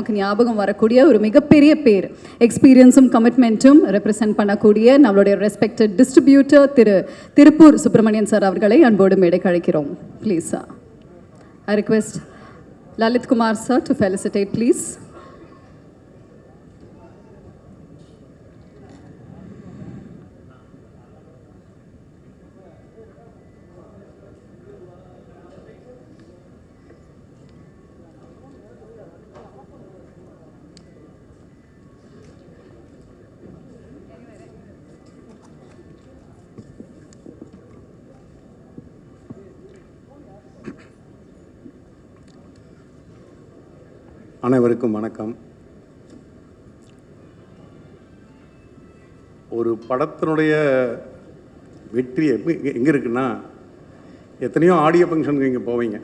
நமக்கு ஞாபகம் வரக்கூடிய ஒரு மிகப்பெரிய பேர், எக்ஸ்பீரியன்ஸும் கமிட்மெண்ட்டும் ரெப்ரசென்ட் பண்ணக்கூடிய நம்மளுடைய respected distributor Tiruppur Subramanian sir அவர்களை அன்போடு மேடைக்கு அழைக்கிறோம். Please sir. I request Lalit Kumar sir to felicitate, please. அனைவருக்கும் வணக்கம். ஒரு படத்தினுடைய வெற்றி எங்கே இருக்குன்னா, எத்தனையோ ஆடியோ ஃபங்க்ஷனுக்கு இங்கே போவீங்க,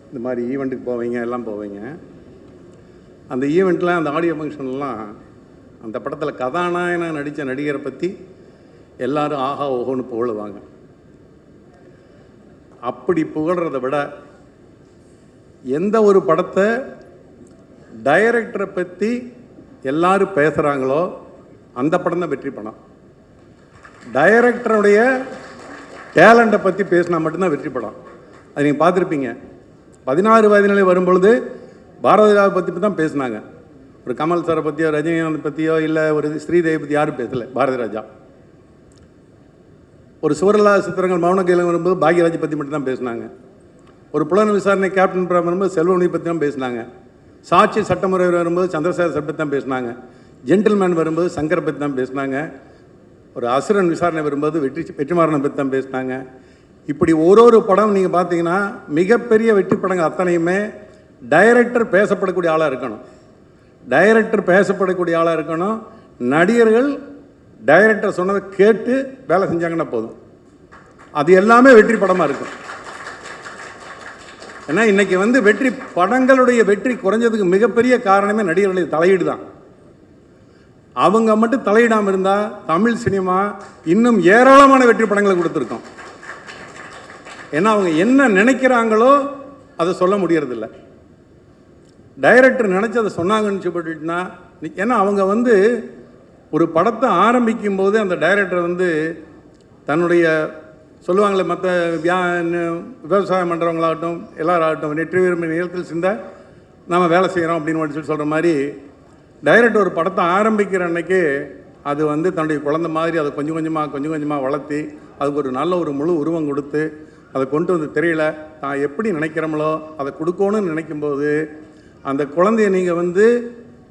இந்த மாதிரி ஈவெண்ட்டுக்கு போவீங்க, எல்லாம் போவீங்க. அந்த ஈவெண்ட்டில் அந்த ஆடியோ ஃபங்க்ஷன்லாம் அந்த படத்தில் கதாநாயகனாக நடித்த நடிகரை பற்றி எல்லோரும் ஆஹா ஓஹோன்னு புகழுவாங்க. அப்படி புகழ்கிறத விட எந்த ஒரு படத்தை டைரக்டரை பற்றி எல்லாரும் பேசுகிறாங்களோ அந்த படம் தான் வெற்றி படம். டைரக்டருடைய டேலண்ட்டை பற்றி பேசினா மட்டும்தான் வெற்றி படம். அது நீங்கள் பார்த்துருப்பீங்க. 16 வயதினிலே வரும்பொழுது பாரதிராஜை பற்றி தான் பேசினாங்க. ஒரு கமல் சாரை பற்றியோ ரஜினிகாந்த் பற்றியோ இல்லை ஒரு ஸ்ரீதேவி பற்றி யாரும் பேசலை. பாரதிராஜா ஒரு சுவரலா சித்திரங்கள் மௌனகையில் வரும்போது பாக்யராஜை பற்றி மட்டும்தான் பேசினாங்க. ஒரு புலன் விசாரணை கேப்டன் வரும்போது செல்வமணி பற்றி தான் பேசினாங்க. சாட்சி சட்டமுறை வரும்போது சந்திரசேகர் சார் பற்றி தான் பேசினாங்க. ஜென்டில்மேன் வரும்போது சங்கரை பற்றி தான் பேசினாங்க. ஒரு அசுரன் விசாரணை வரும்போது வெற்றிமாறனை பற்றி தான் பேசினாங்க. இப்படி ஒரு படம் நீங்கள் பார்த்தீங்கன்னா மிகப்பெரிய வெற்றி படங்கள் அத்தனையுமே டைரக்டர் பேசப்படக்கூடிய ஆளாக இருக்கணும். டைரக்டர் பேசப்படக்கூடிய ஆளாக இருக்கணும். நடிகர்கள் டைரக்டர் சொன்னதை கேட்டு வேலை செஞ்சாங்கன்னா போதும், அது எல்லாமே வெற்றி படமாக இருக்கும். ஏன்னா இன்றைக்கி வெற்றி படங்களுடைய வெற்றி குறைஞ்சதுக்கு மிகப்பெரிய காரணமே நடிகர்களுடைய தலையீடு தான். அவங்க மட்டும் தலையிடாமல் இருந்தால் தமிழ் சினிமா இன்னும் ஏராளமான வெற்றி படங்களை கொடுத்துருக்கோம். ஏன்னா அவங்க என்ன நினைக்கிறாங்களோ அதை சொல்ல முடியறதில்ல. டைரக்டர் நினச்சி அதை சொன்னாங்கன்னு சொல்லிட்டுனா, ஏன்னா அவங்க ஒரு படத்தை ஆரம்பிக்கும் போது அந்த டைரக்டர் தன்னுடைய சொல்லுவாங்களே, மற்ற விவசாயம் பண்ணுறவங்களாகட்டும் எல்லாராகட்டும் வெற்றி விரும்பிய நிலத்தில் சிந்த நம்ம வேலை செய்கிறோம் அப்படின்னு சொல்லி சொல்கிற மாதிரி, டைரக்டர் ஒரு படத்தை ஆரம்பிக்கிற அன்னைக்கு அது தன்னுடைய குழந்தை மாதிரி அதை கொஞ்சம் கொஞ்சமாக வளர்த்தி அதுக்கு ஒரு நல்ல ஒரு முழு உருவம் கொடுத்து அதை கொண்டு தெரியல தான் எப்படி நினைக்கிறோமோ அதை கொடுக்கணும்னு நினைக்கும்போது அந்த குழந்தைய நீங்கள்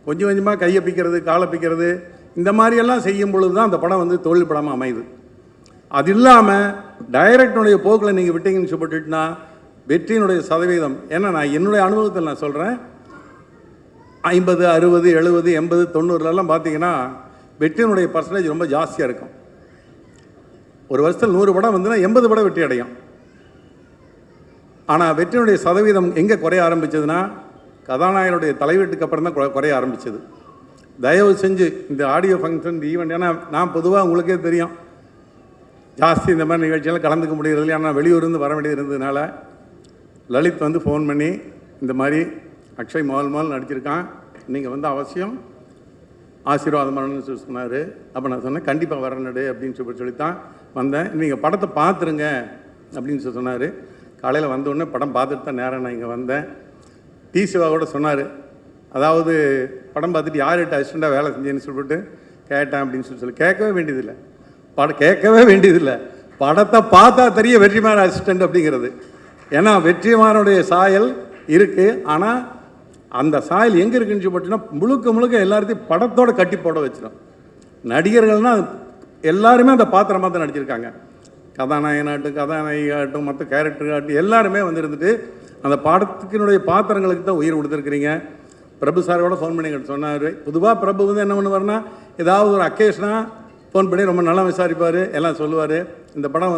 கொஞ்சம் கொஞ்சமாக கையப்பிக்கிறது காலப்பிக்கிறது இந்த மாதிரியெல்லாம் செய்யும் பொழுது தான் அந்த படம் தோல்வி படமாக அமையுது. அது இல்லாமல் டைரக்டருடைய போக்கில் நீங்கள் விட்டீங்கன்னு சொல்லிட்டுனா வெற்றியினுடைய சதவீதம், ஏன்னா நான் என்னுடைய அனுபவத்தில் நான் சொல்கிறேன், 50, 60, 70, 80, 90 பார்த்தீங்கன்னா வெற்றியினுடைய பர்சன்டேஜ் ரொம்ப ஜாஸ்தியாக இருக்கும். ஒரு வருஷத்தில் 100 படம் 80 படம் வெற்றி அடையும். ஆனால் வெற்றியினுடைய சதவீதம் எங்கே குறைய ஆரம்பிச்சதுன்னா கதாநாயகனுடைய தலைவீட்டுக்கு அப்புறம் தான் குறைய ஆரம்பிச்சது. தயவு செஞ்சு இந்த ஆடியோ ஃபங்க்ஷன் இந்த ஈவெண்ட், ஏன்னா நான் பொதுவாக உங்களுக்கே தெரியும் ஜாஸ்தி இந்த மாதிரி நிகழ்ச்சியெல்லாம் கலந்துக்க முடியறது. ஏன்னா வெளியூர்லேருந்து வர வேண்டியது இருந்ததுனால லலித் ஃபோன் பண்ணி இந்த மாதிரி அக்ஷய் முதல் நடிச்சிருக்கான், நீங்கள் அவசியம் ஆசீர்வாதம் பண்ணணும்னு சொன்னார். அப்போ நான் சொன்னேன் கண்டிப்பாக வரணுடு அப்படின்னு சொல்லித்தான் வந்தேன். நீங்கள் படத்தை பார்த்துருங்க அப்படின்னு சொன்னார். காலையில் வந்தோடனே படம் பார்த்துட்டு தான் நேரம் நான் இங்கே வந்தேன். டி சிவா கூட சொன்னார், அதாவது படம் பார்த்துட்டு யார்கிட்ட அசிஸ்டண்ட்டாக வேலை செஞ்சேன்னு சொல்லிட்டு கேட்டேன் அப்படின்னு சொல்லி கேட்கவே வேண்டியதில்லை. படத்தை பார்த்தா தெரிய வெற்றிமாறன் அசிஸ்டண்ட் அப்படிங்கிறது. ஏன்னா வெற்றிமாறனுடைய சாயல் இருக்குது. ஆனால் அந்த சாயல் எங்கே இருக்குன்னு சொல்லிட்டுன்னா முழுக்க எல்லாத்தையும் படத்தோடு கட்டி போட வச்சிடும். நடிகர்கள்னால் எல்லாருமே அந்த பாத்திரமாக தான் நடிச்சிருக்காங்க. கதாநாயகனாகட்டும் கதாநாயகியாகட்டும் மற்ற கேரக்டராகட்டும் எல்லாருமே இருந்துட்டு அந்த படத்துக்கினுடைய பாத்திரங்களுக்கு தான் உயிர் கொடுத்துருக்குறீங்க. பிரபு சாரோட ஃபோன் பண்ணி சொன்னார். பொதுவாக பிரபு என்ன பண்ணுவார்னா ஏதாவது ஒரு அக்கேஷனாக ஃபோன் பண்ணி ரொம்ப நல்லா விசாரிப்பார், எல்லாம் சொல்லுவார். இந்த படம்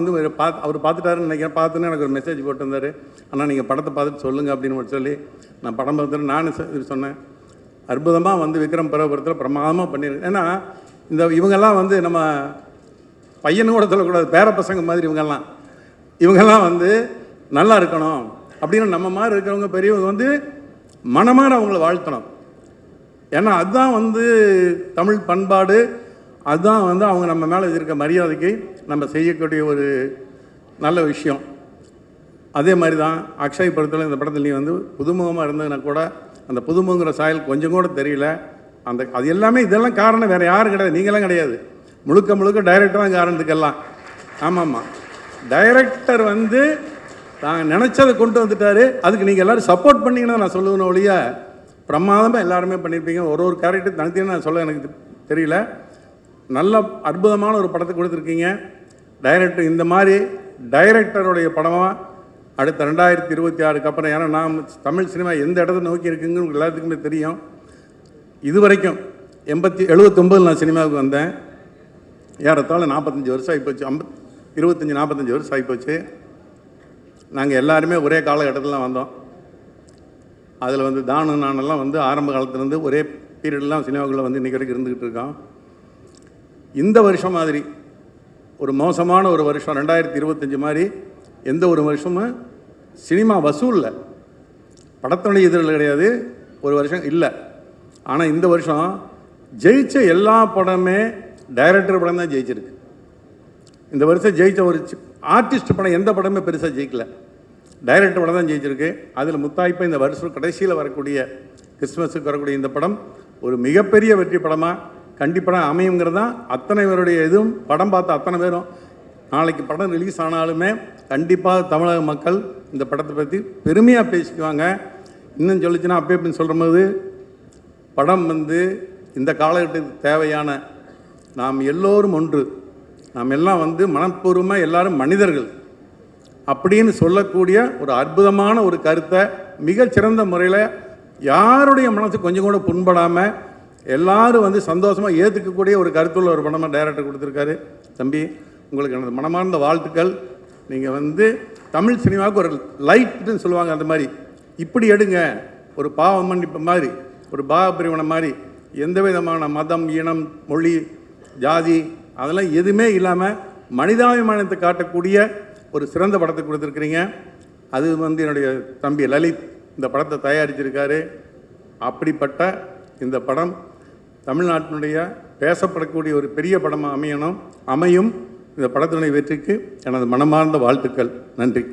அவர் பார்த்துட்டாருன்னு நினைக்கிறேன். பார்த்துன்னு எனக்கு ஒரு மெசேஜ் போட்டிருந்தார், ஆனால் நீங்கள் படத்தை பார்த்துட்டு சொல்லுங்கள் அப்படின்னு சொல்லி நான் படம் பார்த்துட்டு நான் சொன்னேன். அற்புதமாக விக்ரம் பிரபுரத்தில் பிரமாதமாக பண்ணியிருக்கேன். ஏன்னா இவங்கெல்லாம் நம்ம பையனு கூட சொல்லக்கூடாது, பேர பசங்க மாதிரி இவங்கெல்லாம் நல்லா இருக்கணும் அப்படின்னு நம்ம மாதிரி இருக்கிறவங்க பெரியவங்க மனமார அவங்கள வாழ்த்தணும். ஏன்னா அதுதான் வந்து தமிழ் பண்பாடு, அதுதான் வந்து அவங்க நம்ம மேலே இருக்க மரியாதைக்கு நம்ம செய்யக்கூடிய ஒரு நல்ல விஷயம். அதே மாதிரி தான் அக்ஷய் பொறுத்தவரை இந்த படத்தில் நீ வந்து புதுமுகமாக இருந்ததுன்னா கூட அந்த புதுமுகங்கிற சாயல் கொஞ்சம் கூட தெரியல. அது எல்லாமே இதெல்லாம் காரணம் வேறு யாரும் கிடையாது, நீங்களாம் கிடையாது, முழுக்க டைரக்டர் தான் காரணத்துக்கெல்லாம். ஆமாம்மா, டைரக்டர் வந்து நாங்கள் நினச்சதை கொண்டு வந்துட்டார். அதுக்கு நீங்கள் எல்லோரும் சப்போர்ட் பண்ணிங்கன்னா நான் சொல்லுவேன் ஒழிய பிரமாதமாக எல்லாருமே பண்ணியிருப்பீங்க. ஒரு கேரக்டர் தனித்தனியாக நான் சொல்ல எனக்கு தெரியல. நல்ல அற்புதமான ஒரு படத்தை கொடுத்துருக்கீங்க. டைரக்டர் இந்த மாதிரி டைரக்டருடைய படமாக அடுத்த 2026க்கு அப்புறம், ஏன்னா நான் தமிழ் சினிமா எந்த இடத்த நோக்கி இருக்குங்கன்னு உங்களுக்கு எல்லாத்துக்குமே தெரியும். இது வரைக்கும் 79 நான் சினிமாவுக்கு வந்தேன். ஏறத்தாழ 45 வருஷம் ஆகிப்போச்சு, 25-45 வருஷம் ஆகிப்போச்சு. நாங்கள் எல்லாருமே ஒரே காலகட்டத்தில் வந்தோம். அதில் வந்து தானு நானெல்லாம் வந்து ஆரம்ப காலத்துலேருந்து ஒரே பீரியட்லாம் சினிமாவுக்குள்ளே வந்து இன்றைக்கி வரைக்கும் இருந்துக்கிட்டு இருக்கோம். இந்த வருஷம் மாதிரி ஒரு மோசமான ஒரு வருஷம் 2025 மாதிரி எந்த ஒரு வருஷமும் சினிமா வசூலில் படத்தினுடைய எதிரில் கிடையாது, ஒரு வருஷம் இல்லை. ஆனால் இந்த வருஷம் ஜெயிச்ச எல்லா படமே டைரக்டர் படம் தான் ஜெயிச்சிருக்கு. இந்த வருஷம் ஜெயித்த ஒரு ஆர்டிஸ்ட் படம் எந்த படமே பெருசாக ஜெயிக்கல, டைரக்டர் படம் தான் ஜெயிச்சிருக்கு. அதில் முத்தாய்ப்பாக இந்த வருஷம் கடைசியில் வரக்கூடிய கிறிஸ்மஸுக்கு வரக்கூடிய இந்த படம் ஒரு மிகப்பெரிய வெற்றி படமாக கண்டிப்பாக அமையுங்கிறது தான் அத்தனை பேருடைய இதுவும். படம் பார்த்த அத்தனை பேரும் நாளைக்கு படம் ரிலீஸ் ஆனாலுமே கண்டிப்பாக தமிழக மக்கள் இந்த படத்தை பற்றி பெருமையாக பேசிக்குவாங்க. இன்னும் சொல்லிச்சுன்னா அப்படின்னு சொல்கிற போது படம் வந்து இந்த காலகட்டத்துக்கு தேவையான நாம் எல்லோரும் ஒன்று, நாம் எல்லாம் வந்து மனப்பூர்வமாக எல்லாரும் மனிதர்கள் அப்படின்னு சொல்லக்கூடிய ஒரு அற்புதமான ஒரு கருத்தை மிகச்சிறந்த முறையில் யாருடைய மனசு கொஞ்சம் கூட புண்படாமல் எல்லாரும் வந்து சந்தோஷமாக ஏற்றுக்கக்கூடிய ஒரு கருத்துள்ள ஒரு படமாக டைரக்டர் கொடுத்துருக்காரு. தம்பி, உங்களுக்கு எனது மனமார்ந்த வாழ்த்துக்கள். நீங்கள் வந்து தமிழ் சினிமாவுக்கு ஒரு லைட்னு சொல்லுவாங்க, அந்த மாதிரி இப்படி எடுங்க. ஒரு பாவ மன்னிப்பு மாதிரி, ஒரு பாவப்பிரிவினை மாதிரி, எந்த விதமான மதம், இனம், மொழி, ஜாதி அதெல்லாம் எதுவுமே இல்லாமல் மனிதாபிமானத்தை காட்டக்கூடிய ஒரு சிறந்த படத்தை கொடுத்துருக்குறீங்க. அது வந்து என்னுடைய தம்பி லலித் இந்த படத்தை தயாரிச்சிருக்காரு. அப்படிப்பட்ட இந்த படம் தமிழ்நாட்டினுடைய பேசப்படக்கூடிய ஒரு பெரிய படமாக அமையும். இந்த படத்தினுடைய வெற்றிக்கு எனது மனமார்ந்த வாழ்த்துக்கள். நன்றி.